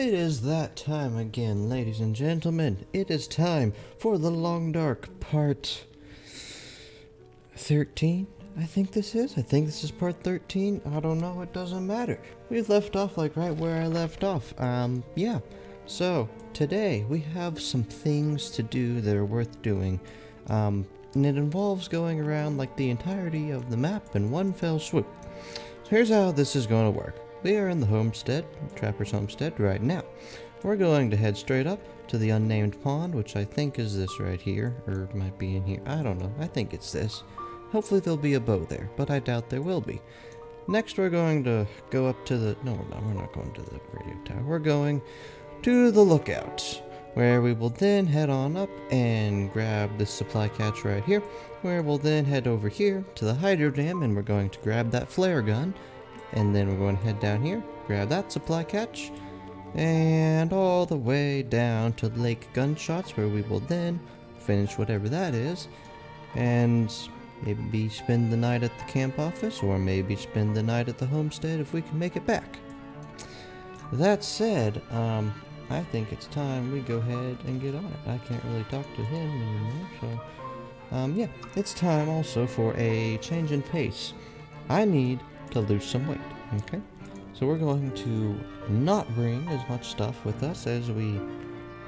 It is that time again, ladies and gentlemen. It is time for the Long Dark part 13. I think this is part 13. I don't know, it doesn't matter. We left off like right where I left off. Yeah. So, today we have some things to do that are worth doing. And it involves going around like the entirety of the map in one fell swoop. So here's how this is going to work. We are in the homestead, Trapper's homestead, right now. We're going to head straight up to the unnamed pond, which I think is this right here, or it might be in here. I don't know. I think it's this. Hopefully there'll be a bow there, but I doubt there will be. Next we're going to go up to the... No, we're not going to the radio tower. We're going to the lookout, where we will then head on up and grab this supply catch right here, where we'll then head over here to the hydro dam, and we're going to grab that flare gun. And then we're going to head down here, grab that supply catch, and all the way down to Lake Gunshots, where we will then finish whatever that is, and maybe spend the night at the camp office, or maybe spend the night at the homestead if we can make it back. That said, I think it's time we go ahead and get on it. I can't really talk to him anymore, so yeah, it's time also for a change in pace. I need to lose some weight, okay? So we're going to not bring as much stuff with us as we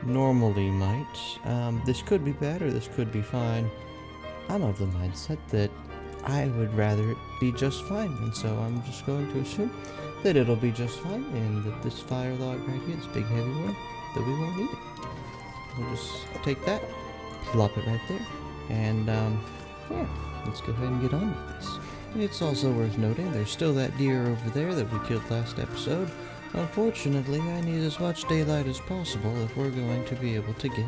normally might. This could be bad or this could be fine. I'm of the mindset that I would rather it be just fine, and so I'm just going to assume that it'll be just fine, and that this fire log right here, this big heavy one, that we won't need it. We'll just take that, plop it right there, and yeah, let's go ahead and get on with this. It's also worth noting there's still that deer over there that we killed last episode. Unfortunately, I need as much daylight as possible if we're going to be able to get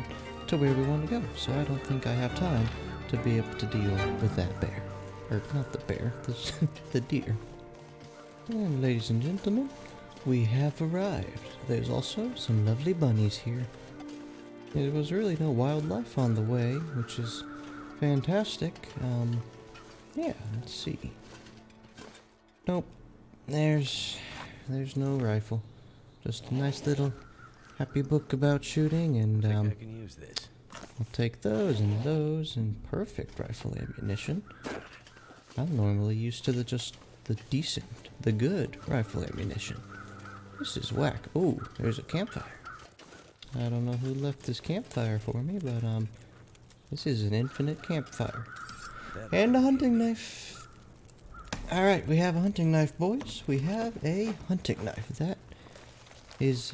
to where we want to go. So I don't think I have time to be able to deal with that bear. Or not the bear, the deer. And ladies and gentlemen, we have arrived. There's also some lovely bunnies here. There was really no wildlife on the way, which is fantastic. Yeah, let's see. Nope, there's no rifle. Just a nice little happy book about shooting, and I can use this. I'll take those and perfect rifle ammunition. I'm normally used to the good rifle ammunition. This is whack. Oh, there's a campfire. I don't know who left this campfire for me, but this is an infinite campfire. And a hunting knife. Alright, we have a hunting knife, boys. We have a hunting knife. That is,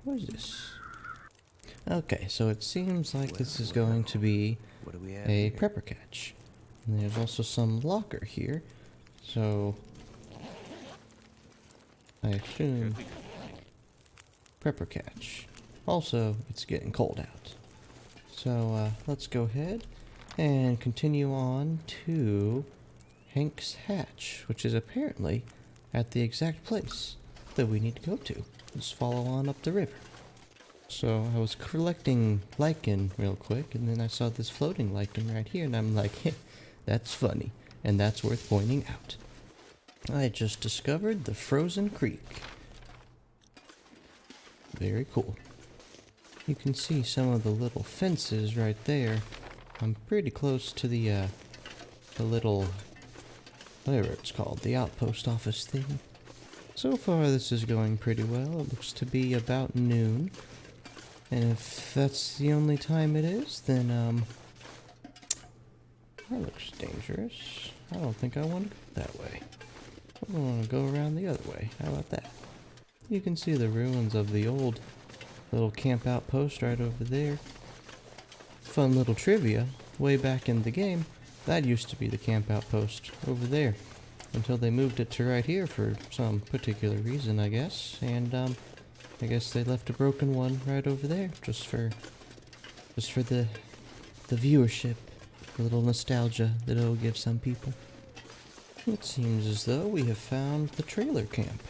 what is this? Okay, so it seems like this is going to be a prepper catch. And there's also some locker here. So, I assume prepper catch. Also, it's getting cold out. So, let's go ahead and continue on to Hank's Hatch, which is apparently at the exact place that we need to go to. Just follow on up the river. So I was collecting lichen real quick, and then I saw this floating lichen right here, and I'm like, hey, that's funny, and that's worth pointing out. I just discovered the frozen creek. Very cool. You can see some of the little fences right there. I'm pretty close to the little, whatever it's called, the outpost office thing. So far this is going pretty well. It looks to be about noon. And if that's the only time it is, then, that looks dangerous. I don't think I want to go that way. I want to go around the other way. How about that? You can see the ruins of the old little camp outpost right over there. Fun little trivia, way back in the game, that used to be the camp outpost over there, until they moved it to right here for some particular reason, I guess, and I guess they left a broken one right over there, just for the viewership, a little nostalgia that it'll give some people. It seems as though we have found the trailer camp,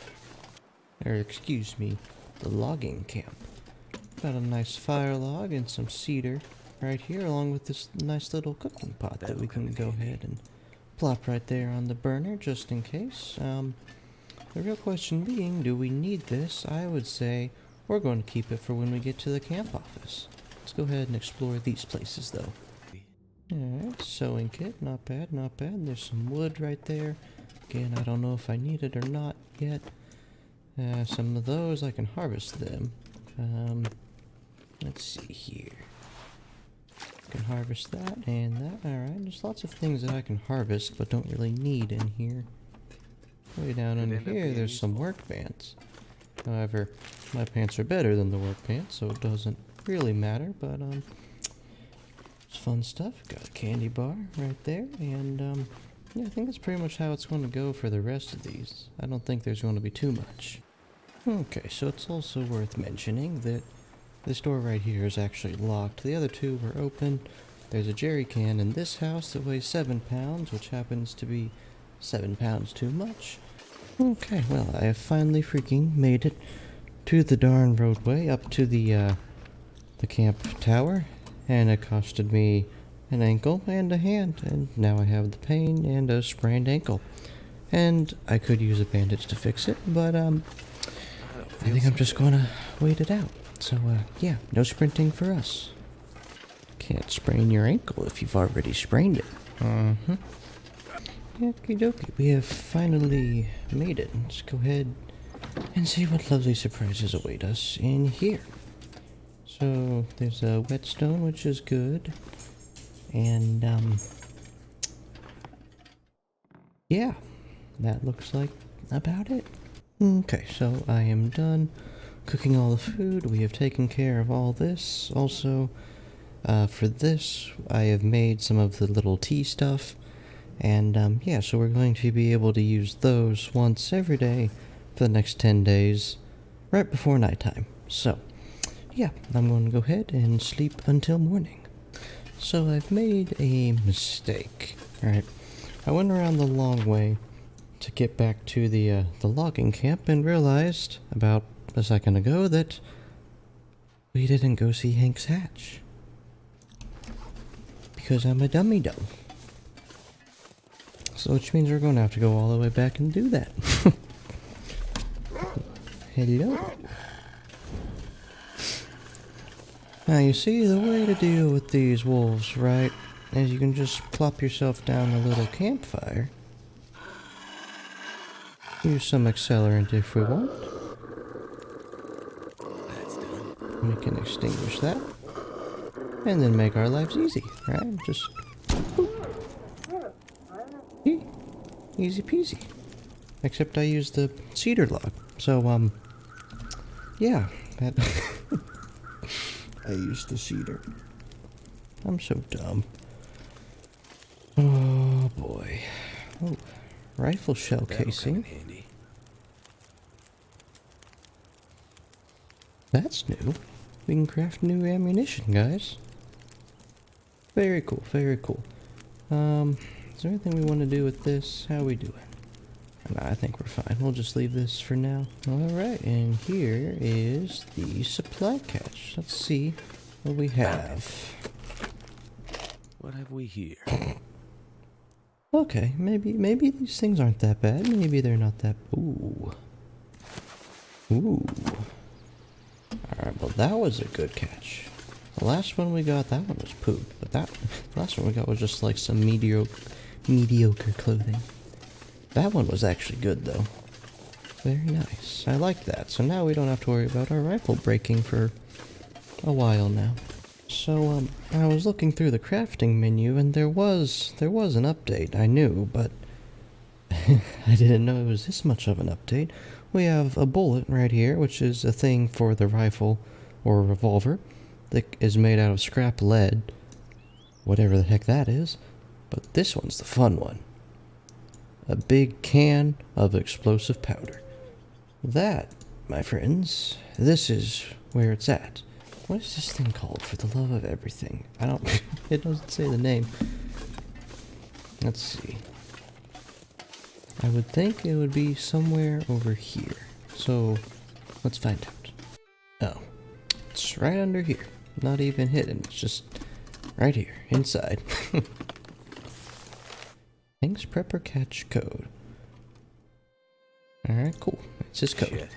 or excuse me, the logging camp. Got a nice fire log and some cedar right here, along with this nice little cooking pot that we can go ahead and plop right there on the burner, just in case. The real question being, do we need this? I would say we're going to keep it for when we get to the camp office. Let's go ahead and explore these places though. Alright, sewing kit, not bad, not bad. There's some wood right there. Again, I don't know if I need it or not yet. Some of those, I can harvest them. Let's see here. I can harvest that and that. Alright, there's lots of things that I can harvest but don't really need in here. Way down under here, there's some work pants. However, my pants are better than the work pants, so it doesn't really matter, but it's fun stuff. Got a candy bar right there, and yeah, I think that's pretty much how it's going to go for the rest of these. I don't think there's going to be too much. Okay, so it's also worth mentioning that this door right here is actually locked. The other two were open. There's a jerry can in this house that weighs 7 pounds, which happens to be 7 pounds too much. Okay, well, I have finally freaking made it to the darn roadway up to the camp tower, and it costed me an ankle and a hand, and now I have the pain and a sprained ankle. And I could use a bandage to fix it, but I think I'm just gonna wait it out. So yeah, no sprinting for us. Can't sprain your ankle if you've already sprained it. Okie dokie, we have finally made it. Let's go ahead and see what lovely surprises await us in here. So, there's a whetstone, which is good. And, yeah, that looks like about it. Okay, so I am done cooking all the food. We have taken care of all this. Also, for this, I have made some of the little tea stuff. And, yeah, so we're going to be able to use those once every day for the next 10 days, right before nighttime. So, yeah, I'm going to go ahead and sleep until morning. So I've made a mistake. Alright, I went around the long way to get back to the logging camp and realized, about a second ago, that we didn't go see Hank's hatch. Because I'm a dummy-dumb. So, which means we're going to have to go all the way back and do that. Hello. Now, you see, the way to deal with these wolves, right, is you can just plop yourself down a little campfire. Use some accelerant if we want. That's done. We can extinguish that. And then make our lives easy, right? Just... easy peasy. Except I used the cedar log. So, yeah, that... I used the cedar. I'm so dumb. Oh, boy. Oh, rifle shell casing. Handy. That's new. We can craft new ammunition, guys. Very cool, very cool. Is there anything we want to do with this? How are we doing? Nah, I think we're fine. We'll just leave this for now. Alright, and here is the supply catch. Let's see what we have. What have we here? Okay, maybe these things aren't that bad. Maybe they're not that... Ooh. Ooh. Alright, well that was a good catch. The last one we got, that one was poop. But the last one we got was just like some mediocre clothing. That one was actually good though. Very nice. I like that. So now we don't have to worry about our rifle breaking for a while now. So I was looking through the crafting menu and there was an update. I knew, but I didn't know it was this much of an update. We have a bullet right here, which is a thing for the rifle or revolver that is made out of scrap lead, whatever the heck that is. But this one's the fun one. A big can of explosive powder. That, my friends, this is where it's at. What is this thing called, for the love of everything? I don't... it doesn't say the name. Let's see. I would think it would be somewhere over here. So, let's find out. Oh. It's right under here. Not even hidden. It's just right here, inside. Hank's Prepper Catch code. Alright, cool. It's his code. Shit.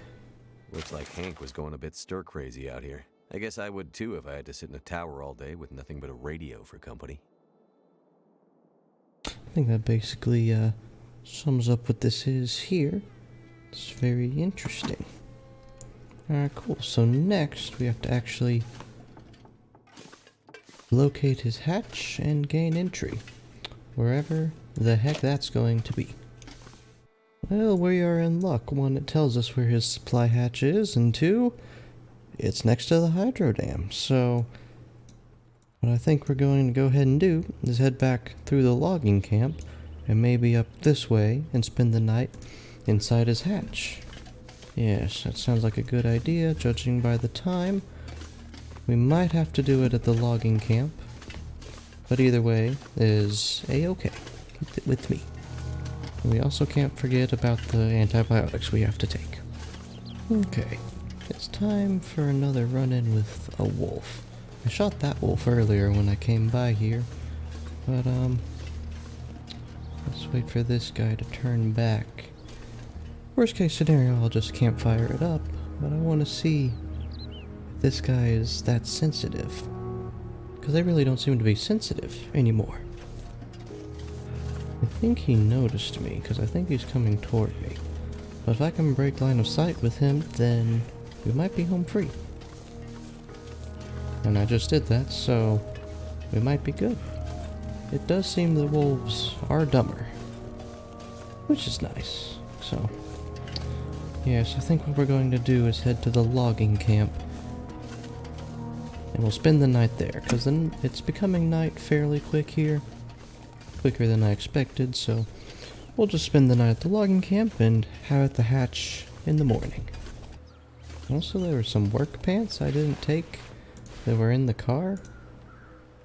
Looks like Hank was going a bit stir-crazy out here. I guess I would too if I had to sit in a tower all day with nothing but a radio for company. I think that basically sums up what this is here. It's very interesting. Alright, cool. So next we have to actually locate his hatch and gain entry. Wherever the heck that's going to be. Well, we are in luck. One, it tells us where his supply hatch is, and two, it's next to the hydro dam. So what I think we're going to go ahead and do is head back through the logging camp and maybe up this way and spend the night inside his hatch. Yes, that sounds like a good idea, judging by the time. We might have to do it at the logging camp, but either way is a-okay with me. We also can't forget about the antibiotics we have to take. Okay, it's time for another run-in with a wolf. I shot that wolf earlier when I came by here, but let's wait for this guy to turn back. Worst case scenario, I'll just campfire it up, but I want to see if this guy is that sensitive. Because they really don't seem to be sensitive anymore. I think he noticed me, because I think he's coming toward me. But if I can break line of sight with him, then we might be home free. And I just did that, so we might be good. It does seem the wolves are dumber, which is nice. So, yes, I think what we're going to do is head to the logging camp. And we'll spend the night there, because then it's becoming night fairly quick here. Quicker than I expected, so we'll just spend the night at the logging camp and have at the hatch in the morning. Also, there were some work pants I didn't take that were in the car.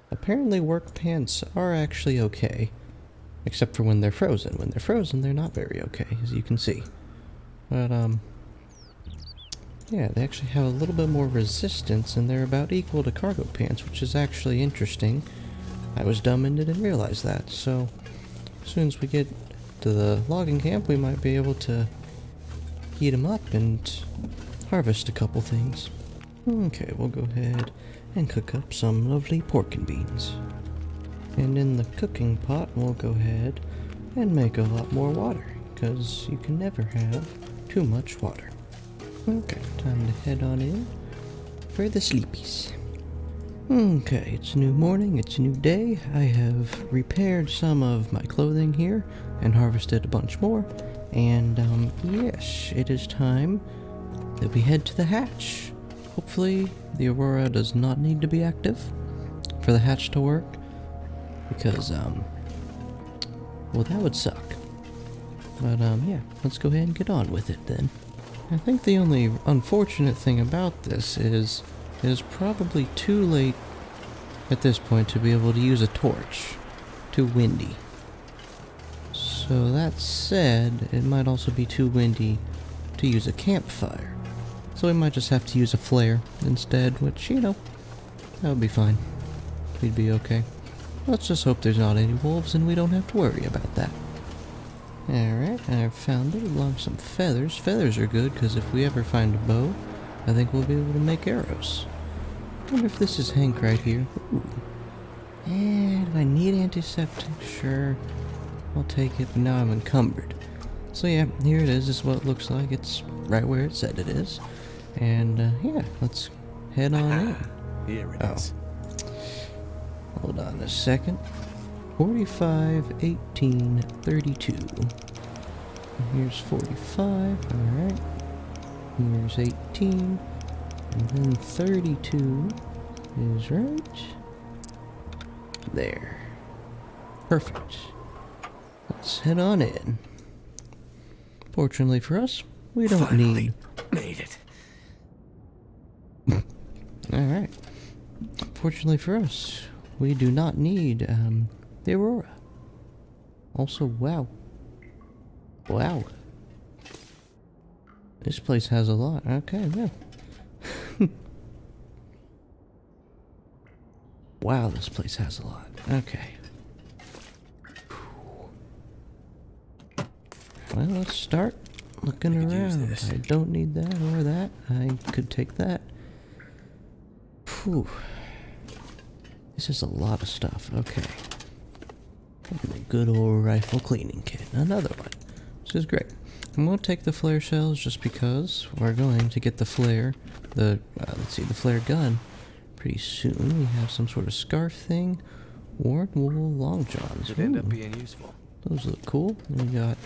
Apparently work pants are actually okay, except for when they're frozen. When they're frozen, they're not very okay, as you can see. But, yeah, they actually have a little bit more resistance, and they're about equal to cargo pants, which is actually interesting. I was dumb and didn't realize that, so as soon as we get to the logging camp, we might be able to heat them up and harvest a couple things. Okay, we'll go ahead and cook up some lovely pork and beans. And in the cooking pot, we'll go ahead and make a lot more water, because you can never have too much water. Okay, time to head on in for the sleepies. Okay, it's a new morning, it's a new day. I have repaired some of my clothing here and harvested a bunch more. And, yes, it is time that we head to the hatch. Hopefully, the Aurora does not need to be active for the hatch to work. Because, well, that would suck. But, yeah, let's go ahead and get on with it then. I think the only unfortunate thing about this is it is probably too late at this point to be able to use a torch. Too windy. So that said, it might also be too windy to use a campfire. So we might just have to use a flare instead, which, you know, that would be fine. We'd be okay. Let's just hope there's not any wolves and we don't have to worry about that. Alright, I've found it along with some feathers. Feathers are good because if we ever find a bow, I think we'll be able to make arrows. I wonder if this is Hank right here. Ooh. And do I need antiseptic? Sure. I'll take it, but now I'm encumbered. So yeah, here it is. This is what it looks like. It's right where it said it is. And yeah, let's head on in. Here it is. Hold on a second. 45, 18, 32. Here's 45, alright. Here's 18. And then 32 is right there. Perfect. Let's head on in. Fortunately for us, we don't Finally need... made it. Alright. Fortunately for us, we do not need, the Aurora. Also, wow. Wow. This place has a lot. Okay, yeah. Wow, this place has a lot. Okay. Well, let's start Looking I could use around. this. I don't need that or that. I could take that. Phew. This is a lot of stuff. Okay. A good old rifle cleaning kit. Another one. This is great. I'm going to take the flare shells just because we're going to get the flare, the flare gun pretty soon. We have some sort of scarf thing. Worn wool long johns. Could end up Ooh, being useful. those look cool. We got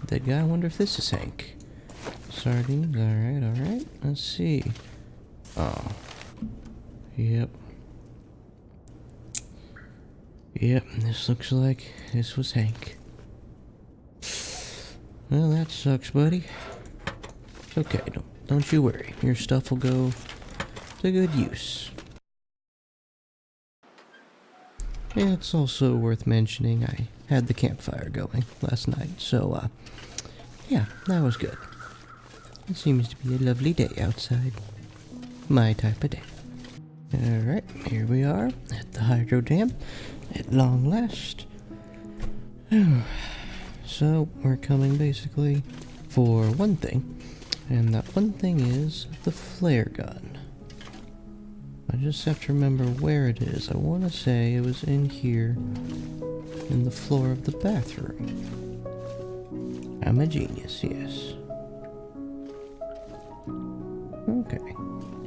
that guy. I wonder if this is Hank. Sardines. Alright. Let's see. Oh. Yep. Yep, this looks like this was Hank. Well, that sucks, buddy. It's okay, don't you worry. Your stuff will go to good use. Yeah, it's also worth mentioning I had the campfire going last night, so, yeah, that was good. It seems to be a lovely day outside. My type of day. Alright, here we are at the hydro dam at long last. So, we're coming basically for one thing, and that one thing is the flare gun. I just have to remember where it is. I want to say it was in here, in the floor of the bathroom. I'm a genius, yes. Okay.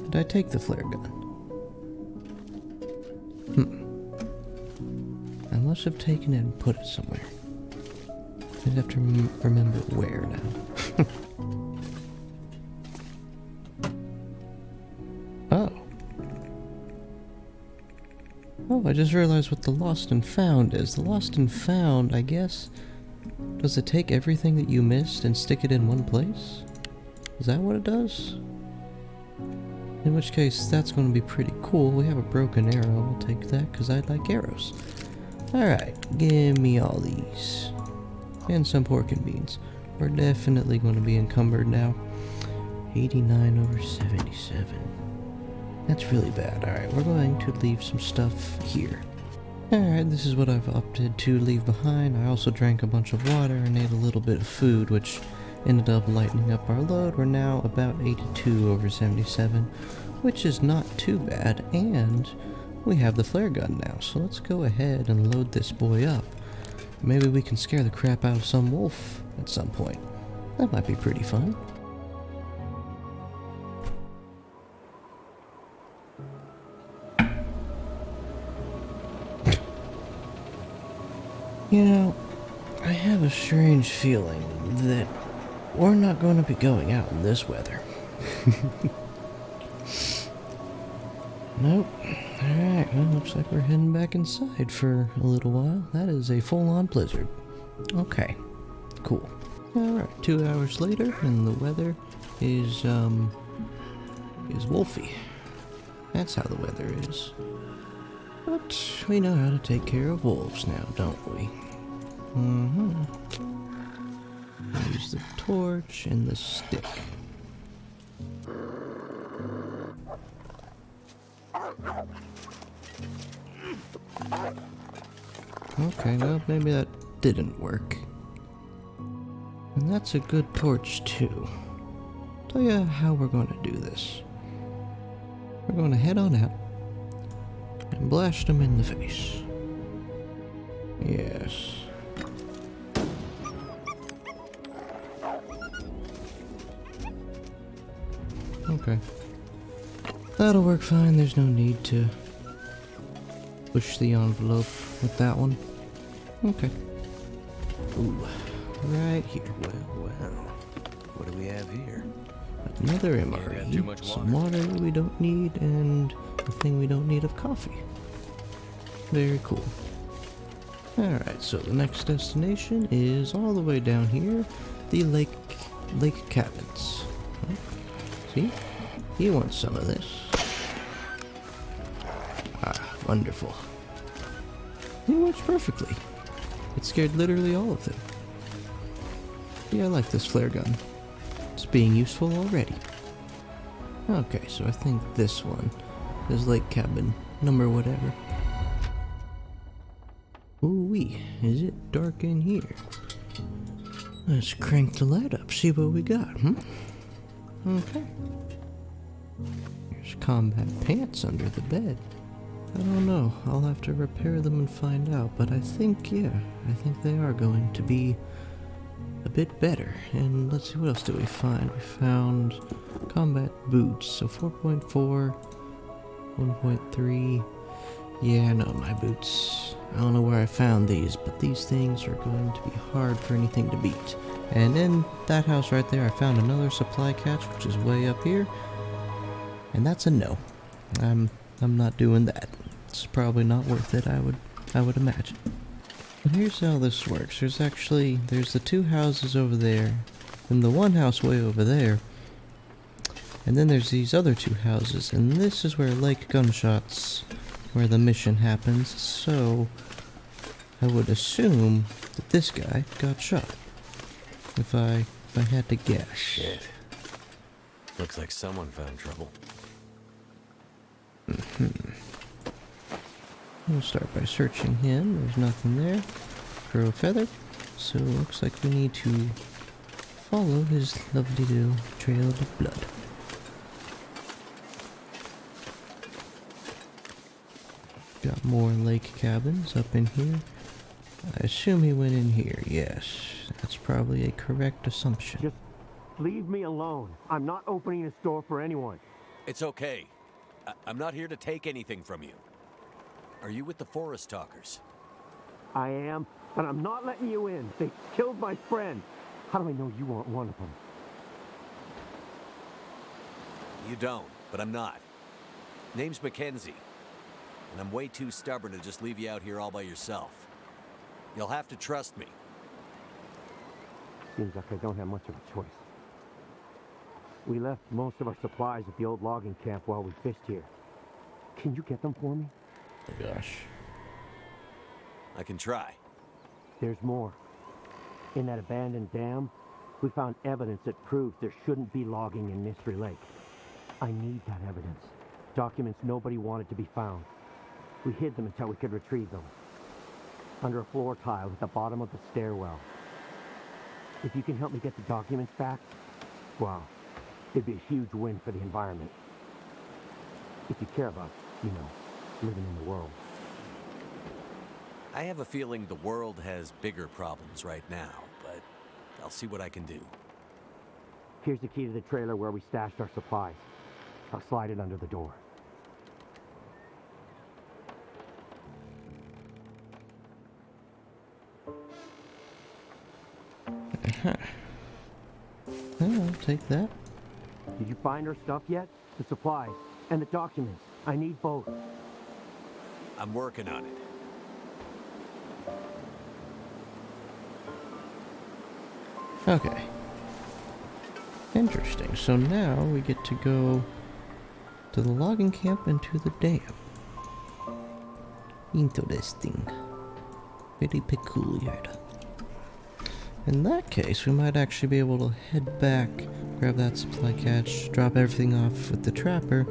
Did I take the flare gun? I must have taken it and put it somewhere. I have to remember where now. Oh. Oh, I just realized what the lost and found is. The lost and found, I guess, does it take everything that you missed and stick it in one place? Is that what it does? In which case, that's going to be pretty cool. We have a broken arrow. I'll take that because I like arrows. Alright, give me all these. And some pork and beans. We're definitely going to be encumbered now. 89 over 77. That's really bad. Alright, we're going to leave some stuff here. Alright, this is what I've opted to leave behind. I also drank a bunch of water and ate a little bit of food, which ended up lightening up our load. We're now about 82 over 77, which is not too bad, and we have the flare gun now, so let's go ahead and load this boy up. Maybe we can scare the crap out of some wolf at some point. That might be pretty fun. You know, I have a strange feeling that we're not going to be going out in this weather. Nope. Alright, well, looks like we're heading back inside for a little while. That is a full-on blizzard. Okay, cool. Alright, 2 hours later, and the weather is wolfy. That's how the weather is. But we know how to take care of wolves now, don't we? Use the torch and the stick. Okay, well, maybe that didn't work. And that's a good torch, too. Tell you how we're going to do this. We're going to head on out and blast them in the face. Yes. Okay. That'll work fine. There's no need to push the envelope with that one. Okay. Ooh, right here. Well. What do we have here? Another got too much MRE, some water we don't need, and a thing we don't need of coffee. Very cool. Alright, so the next destination is all the way down here, the lake cabins. Oh, see? You want some of this. Ah, wonderful. It works perfectly. It scared literally all of them. Yeah, I like this flare gun. It's being useful already. Okay, so I think this one is lake cabin number whatever. Ooh-wee, is it dark in here? Let's crank the light up, see what we got, Okay. There's combat pants under the bed. I don't know, I'll have to repair them and find out, but I think, yeah, I think they are going to be a bit better. And let's see, what else did we find? We found combat boots, so 4.4, 1.3. Yeah, no, my boots. I don't know where I found these, but these things are going to be hard for anything to beat. And in that house right there, I found another supply catch, which is way up here. And that's a no. I'm not doing that. It's probably not worth it, I would imagine. And here's how this works. There's the two houses over there, and the one house way over there. And then there's these other two houses, and this is where Lake Gunshots, where the mission happens, so I would assume that this guy got shot. If I had to guess. Shit. Looks like someone found trouble. We'll start by searching him. There's nothing there. Grow a feather. So it looks like we need to follow his lovely little trail of blood. Got more lake cabins up in here. I assume he went in here. Yes, that's probably a correct assumption. Just leave me alone. I'm not opening a store for anyone. It's okay. I'm not here to take anything from you. Are you with the Forest Talkers? I am, but I'm not letting you in. They killed my friend. How do I know you aren't one of them? You don't, but I'm not. Name's Mackenzie. And I'm way too stubborn to just leave you out here all by yourself. You'll have to trust me. Seems like I don't have much of a choice. We left most of our supplies at the old logging camp while we fished here. Can you get them for me? Oh gosh. I can try. There's more. In that abandoned dam, we found evidence that proves there shouldn't be logging in Mystery Lake. I need that evidence. Documents nobody wanted to be found. We hid them until we could retrieve them. Under a floor tile at the bottom of the stairwell. If you can help me get the documents back, well, it'd be a huge win for the environment. If you care about, living in the world. I have a feeling the world has bigger problems right now, but I'll see what I can do. Here's the key to the trailer where we stashed our supplies. I'll slide it under the door. I'll take that. Did you find her stuff yet? The supplies and the documents. I need both. I'm working on it. Okay. Interesting. So now we get to go to the logging camp and to the dam. Interesting. Very peculiar. In that case, we might actually be able to head back, grab that supply catch, drop everything off with the trapper,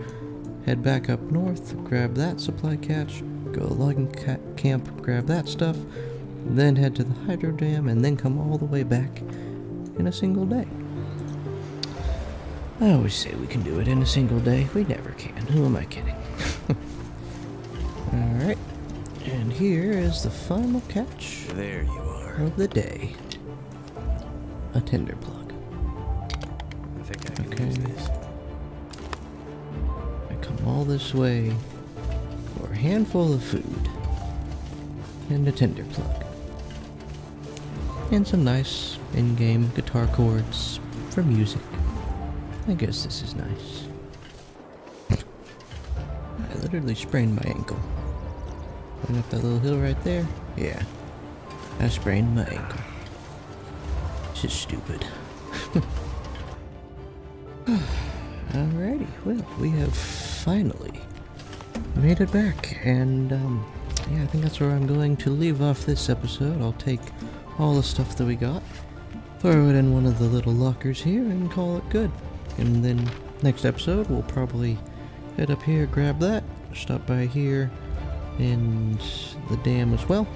head back up north, grab that supply catch, go to the logging camp, grab that stuff, then head to the hydro dam, and then come all the way back in a single day. I always say we can do it in a single day. We never can. Who am I kidding? Alright. And here is the final catch There you are. of the day. A tinder plug. I think I can use this. I come all this way for a handful of food and a tinder plug. And some nice in-game guitar chords for music. I guess this is nice. I literally sprained my ankle. Going up that little hill right there? Yeah. I sprained my ankle. This is stupid. Alrighty, well, we have finally made it back, and yeah, I think that's where I'm going to leave off this episode. I'll take all the stuff that we got, throw it in one of the little lockers here, and call it good. And then next episode, we'll probably head up here, grab that, stop by here, and the dam as well,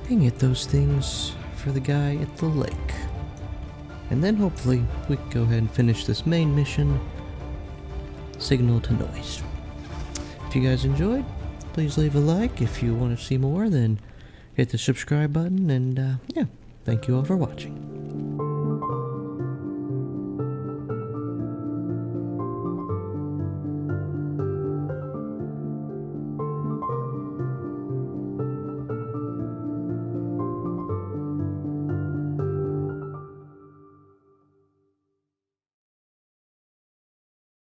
and get those things for the guy at the lake. And then hopefully we can go ahead and finish this main mission, Signal to Noise. If you guys enjoyed, please leave a like. If you want to see more, then hit the subscribe button. And yeah, thank you all for watching.